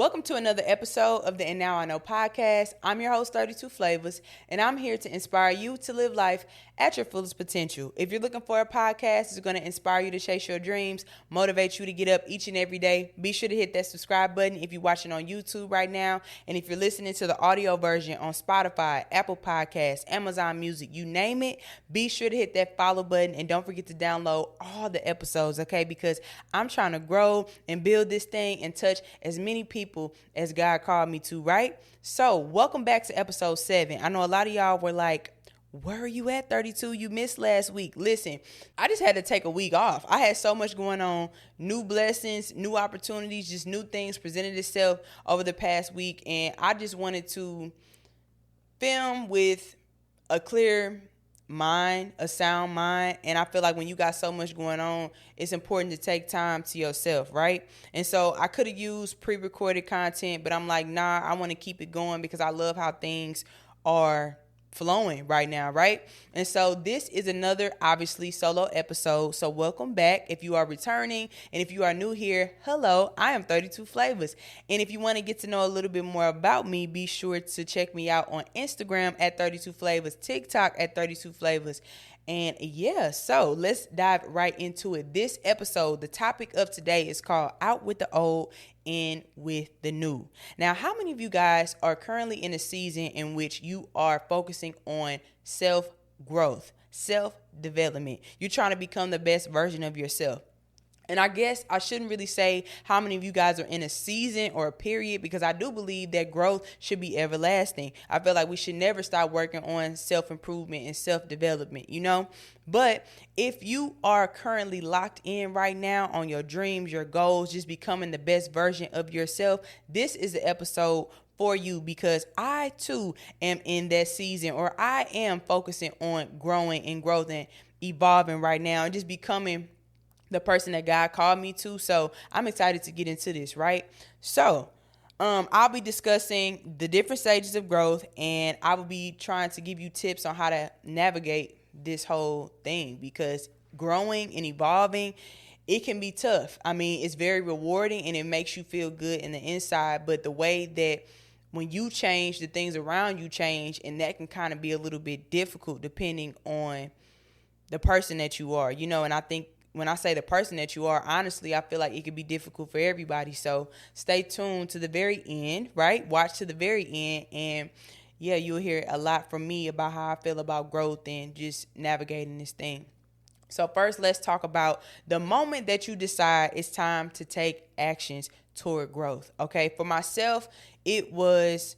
Welcome to another episode of the And Now I Know podcast. I'm your host, 32 Flavazz, and I'm here to inspire you to live life at your fullest potential. If you're looking for a podcast that's going to inspire you to chase your dreams, motivate you to get up each and every day, be sure to hit that subscribe button if you're watching on YouTube right now. And if you're listening to the audio version on Spotify, Apple Podcasts, Amazon Music, you name it, be sure to hit that follow button and don't forget to download all the episodes, okay? Because I'm trying to grow and build this thing and touch as many people as God called me to, right? So welcome back to episode 7. I know a lot of y'all were like, where are you at, 32? You missed last week. Listen, I just had to take a week off. I had so much going on, new blessings, new opportunities, just new things presented itself over the past week. And I just wanted to film with a clear mind, a sound mind. And I feel like when you got so much going on, it's important to take time to yourself, right? And so I could have used pre-recorded content, but I'm like, nah, I want to keep it going because I love how things are flowing right now, right? And so this is another obviously solo episode. So welcome back if you are returning, and if you are new here, hello, I am 32 Flavazz. And if you want to get to know a little bit more about me, be sure to check me out on Instagram at 32 Flavazz, TikTok at 32 Flavazz. And yeah, so let's dive right into it. This episode, the topic of today is called Out with the Old, In with the New. Now, how many of you guys are currently in a season in which you are focusing on self-growth, self-development? You're trying to become the best version of yourself. And I guess I shouldn't really say how many of you guys are in a season or a period, because I do believe that growth should be everlasting. I feel like we should never stop working on self-improvement and self-development, you know? But if you are currently locked in right now on your dreams, your goals, just becoming the best version of yourself, this is the episode for you, because I too am in that season, or I am focusing on growing and growth and evolving right now and just becoming the person that God called me to. So I'm excited to get into this, right? So I'll be discussing the different stages of growth, and I will be trying to give you tips on how to navigate this whole thing, because growing and evolving, it can be tough. I mean, it's very rewarding and it makes you feel good in the inside, but the way that when you change, the things around you change, and that can kind of be a little bit difficult depending on the person that you are, you know. And I think when I say the person that you are, honestly, I feel like it could be difficult for everybody. So stay tuned to the very end, right? Watch to the very end. And yeah, you'll hear a lot from me about how I feel about growth and just navigating this thing. So first, let's talk about the moment that you decide it's time to take actions toward growth. Okay. For myself, it was,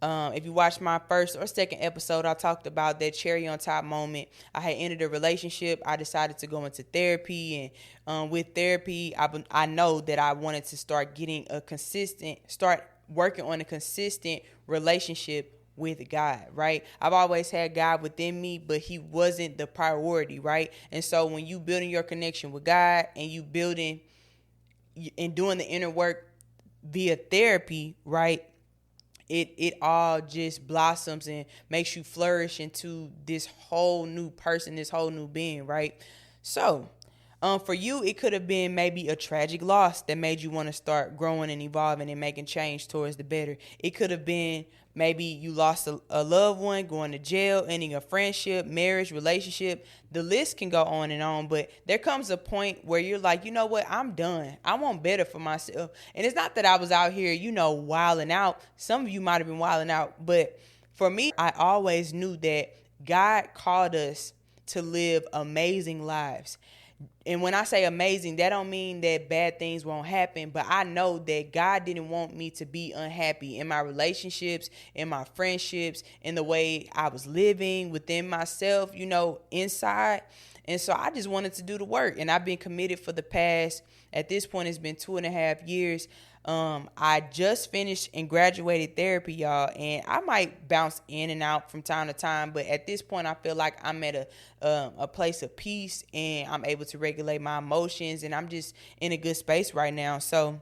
if you watched my first or second episode, I talked about that cherry on top moment. I had ended a relationship. I decided to go into therapy, and with therapy, I know that I wanted to start working on a consistent relationship with God, right? I've always had God within me, but he wasn't the priority, right? And so when you building your connection with God and you building and doing the inner work via therapy, right? It all just blossoms and makes you flourish into this whole new person, this whole new being, right? So, for you, it could have been maybe a tragic loss that made you want to start growing and evolving and making change towards the better. It could have been maybe you lost a loved one, going to jail, ending a friendship, marriage, relationship. The list can go on, but there comes a point where you're like, you know what, I'm done. I want better for myself. And it's not that I was out here, you know, wilding out. Some of you might have been wilding out, but for me, I always knew that God called us to live amazing lives. And when I say amazing, that don't mean that bad things won't happen, but I know that God didn't want me to be unhappy in my relationships, in my friendships, in the way I was living within myself, you know, inside. And so I just wanted to do the work, and I've been committed for the past, at this point, it's been 2.5 years. I just finished and graduated therapy, y'all, and I might bounce in and out from time to time, but at this point, I feel like I'm at a place of peace, and I'm able to regulate my emotions, and I'm just in a good space right now. So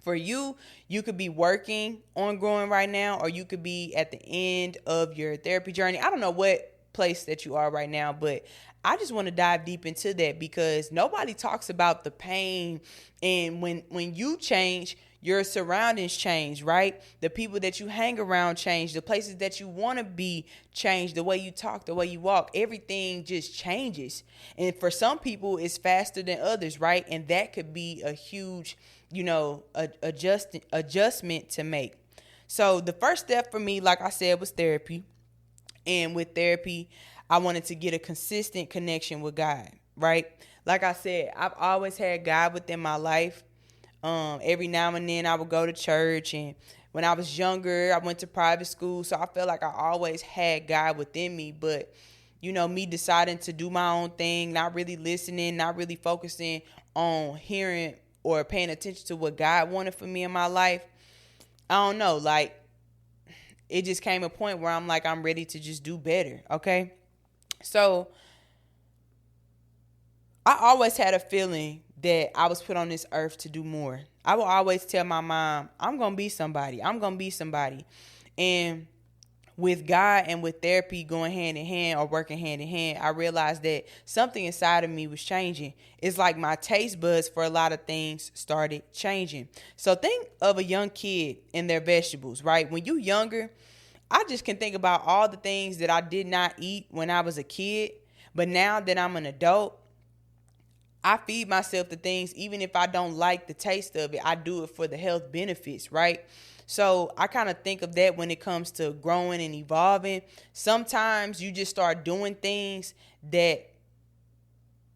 for you, you could be working on growing right now, or you could be at the end of your therapy journey. I don't know what place that you are right now, but I just want to dive deep into that, because nobody talks about the pain, and when you change, Your surroundings change, right? The people that you hang around change. The places that you want to be change. The way you talk, the way you walk, everything just changes. And for some people, it's faster than others, right? And that could be a huge, adjustment to make. So the first step for me, like I said, was therapy. And with therapy, I wanted to get a consistent connection with God, right? Like I said, I've always had God within my life. Every now and then I would go to church, and when I was younger, I went to private school, so I felt like I always had God within me. But me deciding to do my own thing, not really listening, not really focusing on hearing or paying attention to what God wanted for me in my life, I don't know, like, it just came a point where I'm like, I'm ready to just do better, okay? So I always had a feeling that I was put on this earth to do more. I will always tell my mom, I'm going to be somebody. I'm going to be somebody. And with God and with therapy going hand in hand or working hand in hand, I realized that something inside of me was changing. It's like my taste buds for a lot of things started changing. So think of a young kid and their vegetables, right? When you're younger, I just can think about all the things that I did not eat when I was a kid. But now that I'm an adult, I feed myself the things, even if I don't like the taste of it, I do it for the health benefits, right? So I kind of think of that when it comes to growing and evolving. Sometimes you just start doing things that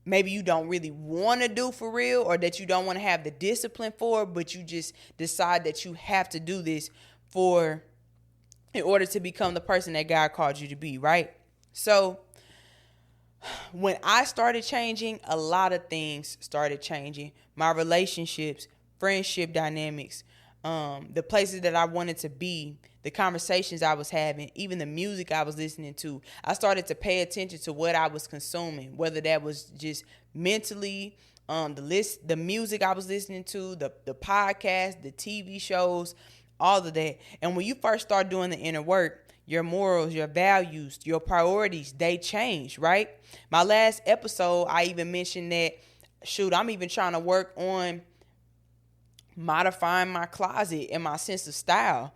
maybe you don't really want to do for real, or that you don't want to have the discipline for, but you just decide that you have to do this in order to become the person that God called you to be, right? So when I started changing, a lot of things started changing. My relationships, friendship dynamics, the places that I wanted to be, the conversations I was having, even the music I was listening to. I started to pay attention to what I was consuming, whether that was just mentally, the music I was listening to, the podcast, the TV shows, all of that. And when you first start doing the inner work, your morals, your values, your priorities, they change, right? My last episode, I even mentioned that, I'm even trying to work on modifying my closet and my sense of style.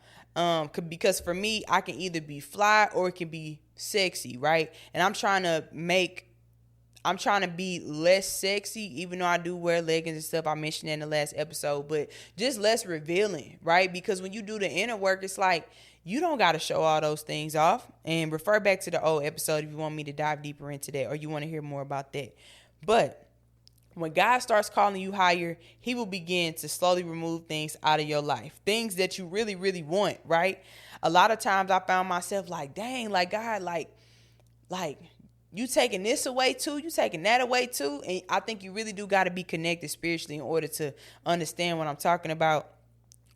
Because for me, I can either be fly or it can be sexy, right? And I'm trying to be less sexy, even though I do wear leggings and stuff. I mentioned that in the last episode, but just less revealing, right? Because when you do the inner work, it's like, you don't got to show all those things off. And refer back to the old episode if you want me to dive deeper into that, or you want to hear more about that. But when God starts calling you higher, he will begin to slowly remove things out of your life. Things that you really, really want, right? A lot of times I found myself like, dang, like, God, like, you taking this away too? You taking that away too? And I think you really do got to be connected spiritually in order to understand what I'm talking about.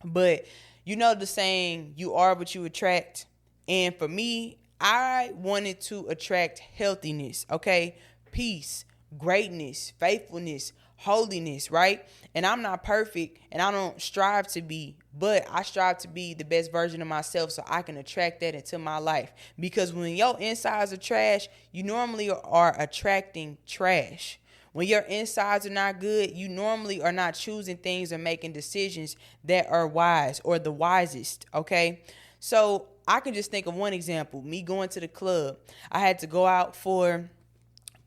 But you know the saying, you are what you attract. And for me, I wanted to attract healthiness, okay? Peace, greatness, faithfulness, holiness, right? And I'm not perfect, and I don't strive to be, but I strive to be the best version of myself so I can attract that into my life. Because when your insides are trash, you normally are attracting trash. When your insides are not good, you normally are not choosing things or making decisions that are wise or the wisest, okay? So I can just think of one example, me going to the club. I had to go out for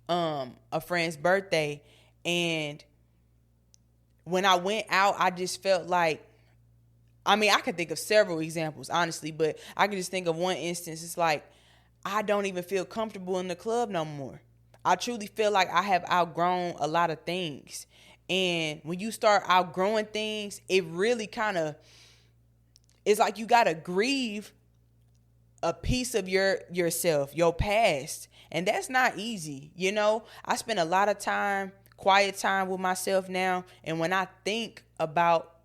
a friend's birthday, and when I went out, I just felt like, I could think of several examples, honestly, but I can just think of one instance. It's like, I don't even feel comfortable in the club no more. I truly feel like I have outgrown a lot of things. And when you start outgrowing things, it really it's like you got to grieve a piece of yourself, your past. And that's not easy. I spend a lot of quiet time with myself now. And when I think about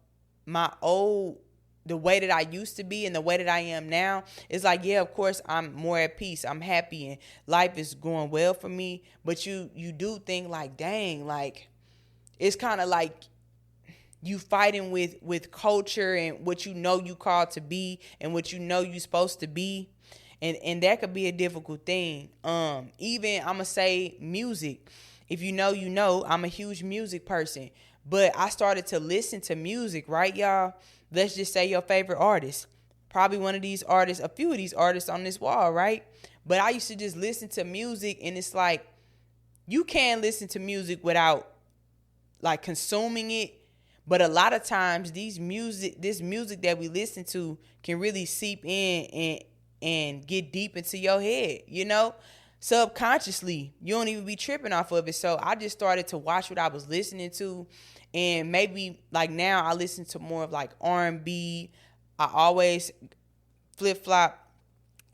the way that I used to be and the way that I am now, it's like, yeah, of course, I'm more at peace. I'm happy and life is going well for me. But you do think like, dang, like, it's kind of like you fighting with culture and what you called to be and what you're supposed to be. And that could be a difficult thing. Even I'm going to say music. If you know, I'm a huge music person. But I started to listen to music, right, y'all? let's just say your favorite artist. Probably one of these artists, a few of these artists on this wall, right? But I used to just listen to music, and it's like, you can listen to music without like consuming it. But a lot of times this music that we listen to can really seep in and get deep into your head, subconsciously. You don't even be tripping off of it. So I just started to watch what I was listening to. And maybe like now I listen to more of like R&B. I always flip flop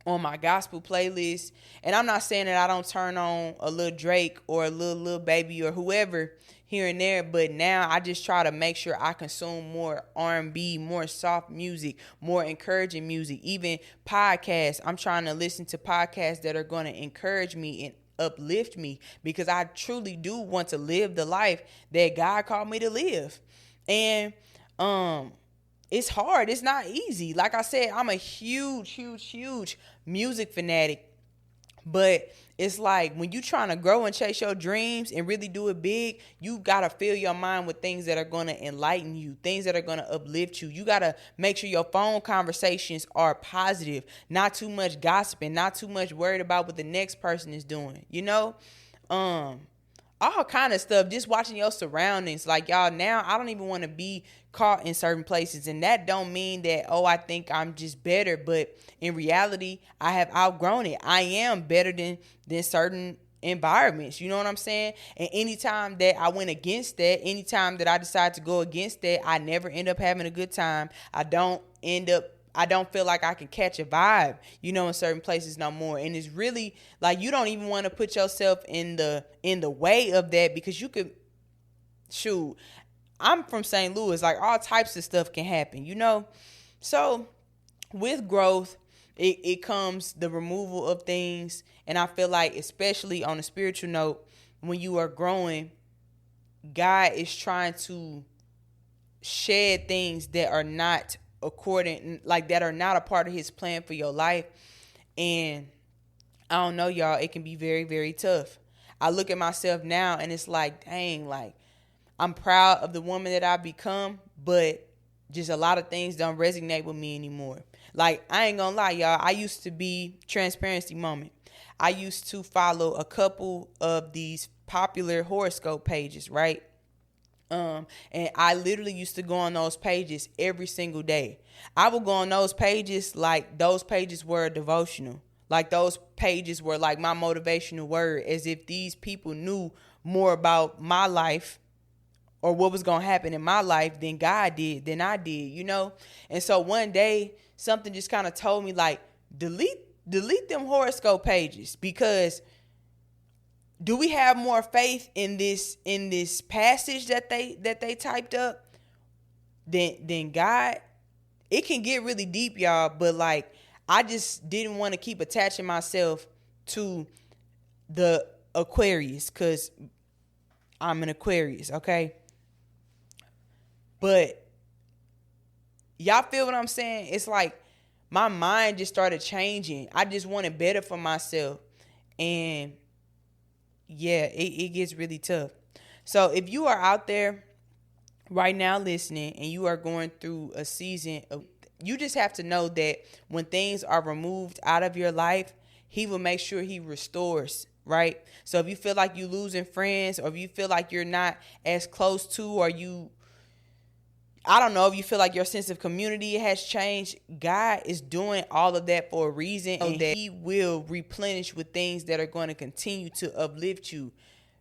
on my gospel playlist. And I'm not saying that I don't turn on a little Drake or a little Baby or whoever here and there, but now I just try to make sure I consume more R&B, more soft music, more encouraging music, even podcasts. I'm trying to listen to podcasts that are going to encourage me and uplift me, because I truly do want to live the life that God called me to live. And it's hard. It's not easy. Like I said, I'm a huge music fanatic. But it's like when you trying to grow and chase your dreams and really do it big, you got to fill your mind with things that are going to enlighten you, things that are going to uplift you. You got to make sure your phone conversations are positive, not too much gossiping, not too much worried about what the next person is doing, all kind of stuff. Just watching your surroundings. Like, y'all, now I don't even want to be caught in certain places, and that don't mean that I think I'm just better, but in reality I have outgrown it. I am better than certain environments, you know what I'm saying? And anytime that I went against that, anytime that I decide to go against that, I never end up having a good time. I don't feel like I can catch a vibe, in certain places no more. And it's really like, you don't even want to put yourself in the way of that, because you could, I'm from St. Louis, like all types of stuff can happen, So with growth, it comes the removal of things. And I feel like, especially on a spiritual note, when you are growing, God is trying to shed things that are not that are not a part of his plan for your life. And I don't know, y'all, it can be very, very tough. I look at myself now and it's like, dang, like, I'm proud of the woman that I've become, but just a lot of things don't resonate with me anymore. Like, I ain't gonna lie, y'all, I used to be, transparency moment, I used to follow a couple of these popular horoscope pages, right? And I literally used to go on those pages every single day. I would go on those pages like those pages were devotional. Like those pages were like my motivational word, as if these people knew more about my life or what was going to happen in my life than God did, than I did, And so one day something just kind of told me, like, delete them horoscope pages, because do we have more faith in this passage that they typed up than God? It can get really deep, y'all, but like, I just didn't want to keep attaching myself to the Aquarius, because I'm an Aquarius, okay? But y'all feel what I'm saying? It's like my mind just started changing. I just wanted better for myself. And yeah, it gets really tough. So if you are out there right now listening and you are going through a season of, you just have to know that when things are removed out of your life, he will make sure he restores, right? So if you feel like you're losing friends, or if you feel like you're not as close to, or I don't know, if you feel like your sense of community has changed, God is doing all of that for a reason, and that he will replenish with things that are going to continue to uplift you,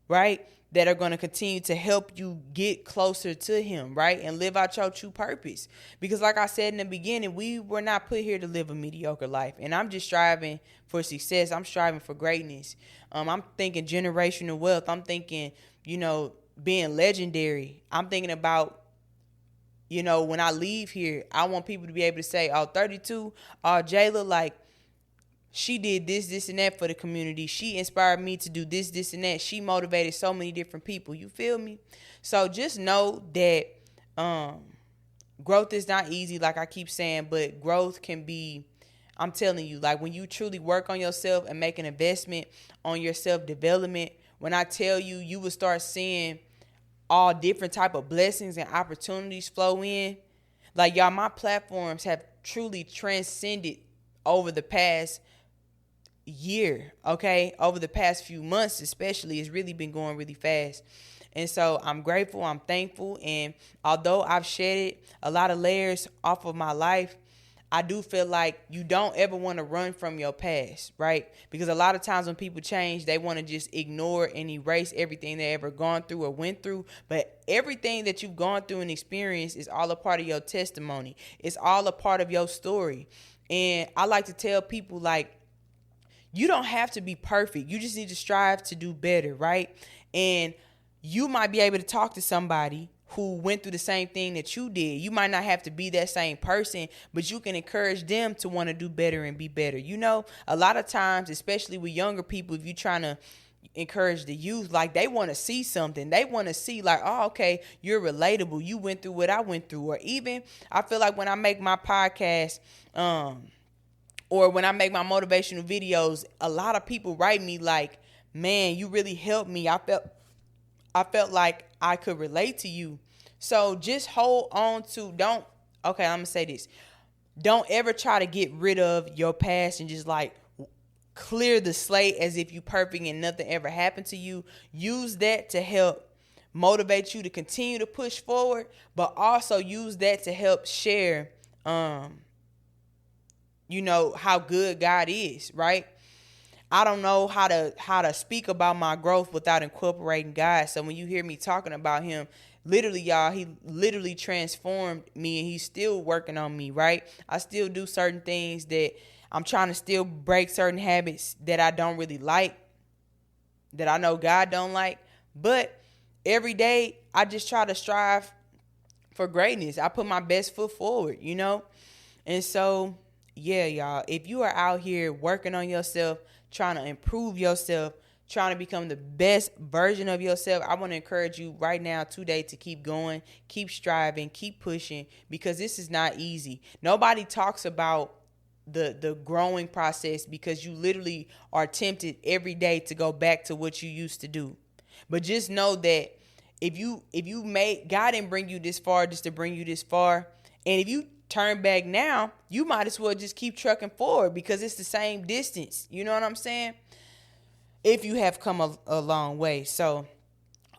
right? That are going to continue to help you get closer to him, right? And live out your true purpose. Because like I said in the beginning, we were not put here to live a mediocre life. And I'm just striving for success. I'm striving for greatness. I'm thinking generational wealth. I'm thinking, being legendary. I'm thinking about, when I leave here, I want people to be able to say, 32, Jayla, like, she did this, and that for the community. She inspired me to do this, and that. She motivated so many different people. You feel me? So just know that growth is not easy, like I keep saying, but growth can be, I'm telling you, like when you truly work on yourself and make an investment on your self-development, when I tell you, you will start seeing all different type of blessings and opportunities flow in. Like, y'all, my platforms have truly transcended over the past year, okay? Over the past few months, especially, it's really been going really fast. And so I'm grateful, I'm thankful. And although I've shedded a lot of layers off of my life, I do feel like you don't ever want to run from your past, right? Because a lot of times when people change, they want to just ignore and erase everything they ever gone through or went through. But everything that you've gone through and experienced is all a part of your testimony. It's all a part of your story. And I like to tell people, like, you don't have to be perfect. You just need to strive to do better, right? And you might be able to talk to somebody who went through the same thing that you did. You might not have to be that same person, but you can encourage them to want to do better and be better. You know, a lot of times, especially with younger people, if you're trying to encourage the youth, like, they want to see something. They want to see, like, oh, okay, you're relatable. You went through what I went through. Or even, I feel like when I make my podcast, or when I make my motivational videos, a lot of people write me like, man, you really helped me. I felt like I could relate to you. So just hold on to, I'm going to say this. Don't ever try to get rid of your past and just like clear the slate as if you perfect and nothing ever happened to you. Use that to help motivate you to continue to push forward, but also use that to help share, how good God is, right? I don't know how to speak about my growth without incorporating God. So when you hear me talking about him, literally, y'all, he literally transformed me, and he's still working on me, right? I still do certain things that I'm trying to still break certain habits that I don't really like, that I know God don't like. But every day I just try to strive for greatness. I put my best foot forward, And so, yeah, y'all, if you are out here working on yourself, trying to improve yourself, trying to become the best version of yourself, I want to encourage you right now today to keep going, keep striving, keep pushing, because this is not easy. Nobody talks about the growing process, because you literally are tempted every day to go back to what you used to do. But just know that if you God didn't bring you this far just to bring you this far. And if you turn back now, you might as well just keep trucking forward, because it's the same distance. You know what I'm saying? If you have come a long way. So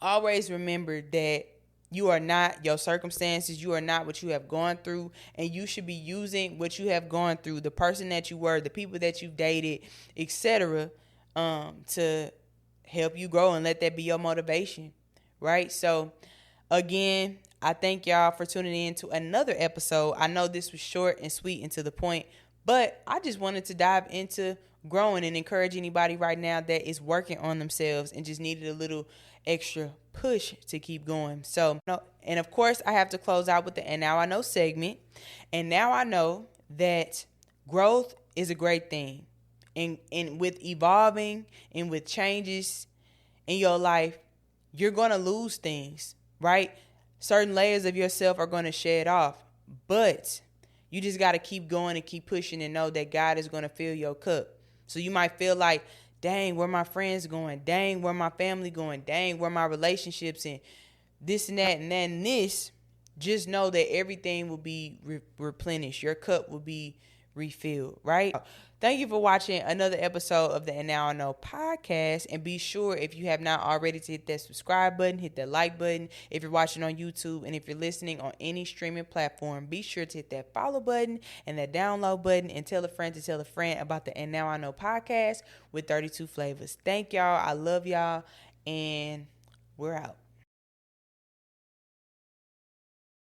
always remember that you are not your circumstances. You are not what you have gone through. And you should be using what you have gone through, the person that you were, the people that you've dated, etc., to help you grow, and let that be your motivation. Right? So again, I thank y'all for tuning in to another episode. I know this was short and sweet and to the point, but I just wanted to dive into growing and encourage anybody right now that is working on themselves and just needed a little extra push to keep going. So, and of course, I have to close out with the And Now I Know segment. And now I know that growth is a great thing. And with evolving and with changes in your life, you're going to lose things, right? Certain layers of yourself are going to shed off, but you just got to keep going and keep pushing and know that God is going to fill your cup. So you might feel like, dang, where my friends going? Dang, where my family going? Dang, where my relationships and this and that and that and this. Just know that everything will be replenished. Your cup will be refilled, right? Thank you for watching another episode of the And Now I Know podcast. And be sure, if you have not already, to hit that subscribe button, hit that like button. If you're watching on YouTube, and if you're listening on any streaming platform, be sure to hit that follow button and that download button, and tell a friend to tell a friend about the And Now I Know podcast with 32 Flavazz. Thank y'all. I love y'all. And we're out.